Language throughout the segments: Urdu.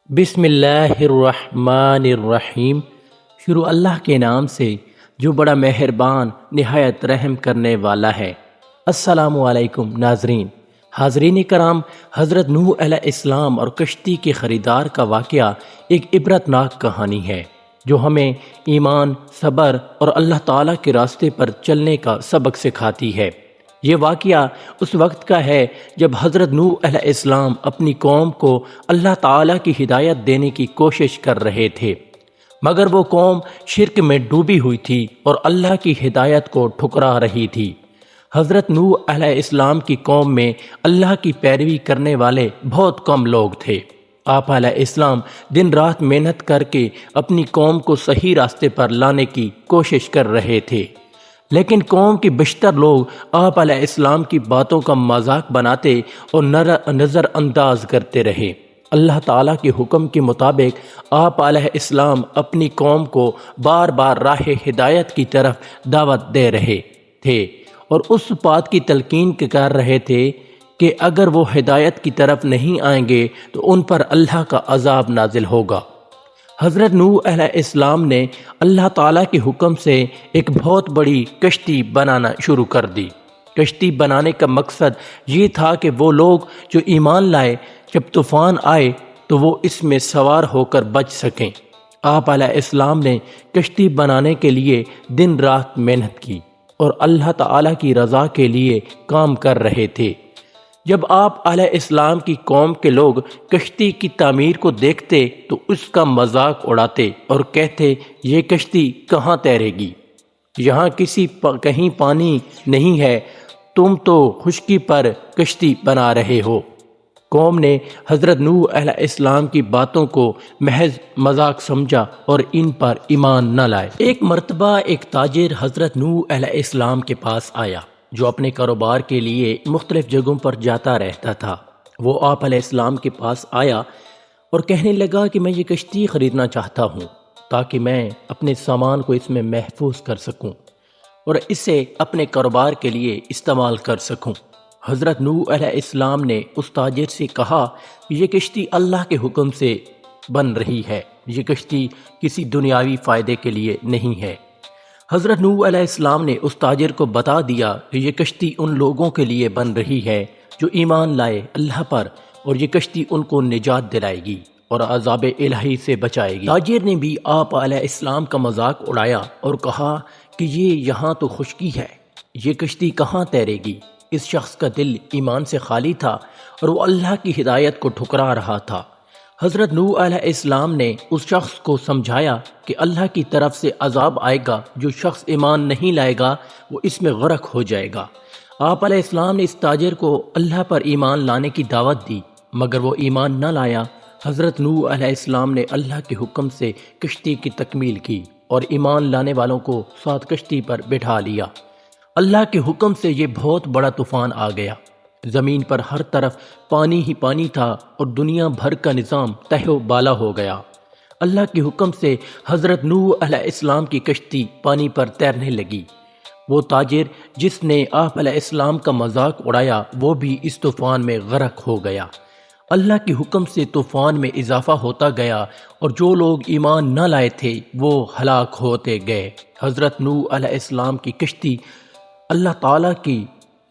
بسم اللہ الرحمن الرحیم۔ شروع اللہ کے نام سے جو بڑا مہربان نہایت رحم کرنے والا ہے۔ السلام علیکم ناظرین۔ حاضرین کرام، حضرت نوح علیہ السلام اور کشتی کے خریدار کا واقعہ ایک عبرتناک کہانی ہے جو ہمیں ایمان، صبر اور اللہ تعالیٰ کے راستے پر چلنے کا سبق سکھاتی ہے۔ یہ واقعہ اس وقت کا ہے جب حضرت نوح علیہ السلام اپنی قوم کو اللہ تعالیٰ کی ہدایت دینے کی کوشش کر رہے تھے، مگر وہ قوم شرک میں ڈوبی ہوئی تھی اور اللہ کی ہدایت کو ٹھکرا رہی تھی۔ حضرت نوح علیہ السلام کی قوم میں اللہ کی پیروی کرنے والے بہت کم لوگ تھے۔ آپ علیہ السلام دن رات محنت کر کے اپنی قوم کو صحیح راستے پر لانے کی کوشش کر رہے تھے، لیکن قوم کے بیشتر لوگ آپ علیہ السلام کی باتوں کا مذاق بناتے اور نظر انداز کرتے رہے۔ اللہ تعالیٰ کے حکم کے مطابق آپ علیہ السلام اپنی قوم کو بار بار راہ ہدایت کی طرف دعوت دے رہے تھے اور اس بات کی تلقین کر رہے تھے کہ اگر وہ ہدایت کی طرف نہیں آئیں گے تو ان پر اللہ کا عذاب نازل ہوگا۔ حضرت نوح علیہ السلام نے اللہ تعالیٰ کے حکم سے ایک بہت بڑی کشتی بنانا شروع کر دی۔ کشتی بنانے کا مقصد یہ تھا کہ وہ لوگ جو ایمان لائے جب طوفان آئے تو وہ اس میں سوار ہو کر بچ سکیں۔ آپ علیہ السلام نے کشتی بنانے کے لیے دن رات محنت کی اور اللہ تعالیٰ کی رضا کے لیے کام کر رہے تھے۔ جب آپ علیہ السلام کی قوم کے لوگ کشتی کی تعمیر کو دیکھتے تو اس کا مذاق اڑاتے اور کہتے، یہ کشتی کہاں تیرے گی؟ یہاں کہیں پانی نہیں ہے، تم تو خشکی پر کشتی بنا رہے ہو۔ قوم نے حضرت نوح علیہ السلام کی باتوں کو محض مذاق سمجھا اور ان پر ایمان نہ لائے۔ ایک مرتبہ ایک تاجر حضرت نوح علیہ السلام کے پاس آیا جو اپنے کاروبار کے لیے مختلف جگہوں پر جاتا رہتا تھا۔ وہ آپ علیہ السلام کے پاس آیا اور کہنے لگا کہ میں یہ کشتی خریدنا چاہتا ہوں تاکہ میں اپنے سامان کو اس میں محفوظ کر سکوں اور اسے اپنے کاروبار کے لیے استعمال کر سکوں۔ حضرت نوح علیہ السلام نے اس تاجر سے کہا کہ یہ کشتی اللہ کے حکم سے بن رہی ہے، یہ کشتی کسی دنیاوی فائدے کے لیے نہیں ہے۔ حضرت نوح علیہ السلام نے اس تاجر کو بتا دیا کہ یہ کشتی ان لوگوں کے لیے بن رہی ہے جو ایمان لائے اللہ پر، اور یہ کشتی ان کو نجات دلائے گی اور عذاب الہی سے بچائے گی۔ تاجر نے بھی آپ علیہ السلام کا مذاق اڑایا اور کہا کہ یہاں تو خشکی ہے، یہ کشتی کہاں تیرے گی؟ اس شخص کا دل ایمان سے خالی تھا اور وہ اللہ کی ہدایت کو ٹھکرا رہا تھا۔ حضرت نوح علیہ السلام نے اس شخص کو سمجھایا کہ اللہ کی طرف سے عذاب آئے گا، جو شخص ایمان نہیں لائے گا وہ اس میں غرق ہو جائے گا۔ آپ علیہ السلام نے اس تاجر کو اللہ پر ایمان لانے کی دعوت دی، مگر وہ ایمان نہ لایا۔ حضرت نوح علیہ السلام نے اللہ کے حکم سے کشتی کی تکمیل کی اور ایمان لانے والوں کو ساتھ کشتی پر بٹھا لیا۔ اللہ کے حکم سے یہ بہت بڑا طوفان آ گیا۔ زمین پر ہر طرف پانی ہی پانی تھا اور دنیا بھر کا نظام تہہ و بالا ہو گیا۔ اللہ کے حکم سے حضرت نوح علیہ السلام کی کشتی پانی پر تیرنے لگی۔ وہ تاجر جس نے آپ علیہ السلام کا مذاق اڑایا وہ بھی اس طوفان میں غرق ہو گیا۔ اللہ کے حکم سے طوفان میں اضافہ ہوتا گیا اور جو لوگ ایمان نہ لائے تھے وہ ہلاک ہوتے گئے۔ حضرت نوح علیہ السلام کی کشتی اللہ تعالیٰ کی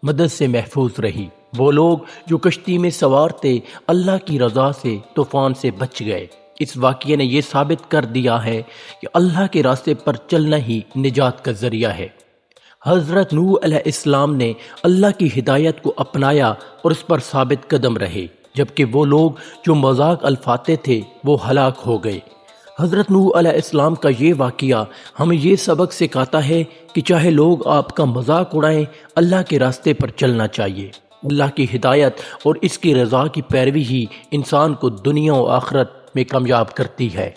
مدد سے محفوظ رہی۔ وہ لوگ جو کشتی میں سوار تھے اللہ کی رضا سے طوفان سے بچ گئے۔ اس واقعے نے یہ ثابت کر دیا ہے کہ اللہ کے راستے پر چلنا ہی نجات کا ذریعہ ہے۔ حضرت نوح علیہ السلام نے اللہ کی ہدایت کو اپنایا اور اس پر ثابت قدم رہے، جبکہ وہ لوگ جو مذاق الفاتے تھے وہ ہلاک ہو گئے۔ حضرت نوح علیہ السلام کا یہ واقعہ ہمیں یہ سبق سکھاتا ہے کہ چاہے لوگ آپ کا مذاق اڑائیں، اللہ کے راستے پر چلنا چاہیے۔ اللہ کی ہدایت اور اس کی رضا کی پیروی ہی انسان کو دنیا و آخرت میں کامیاب کرتی ہے۔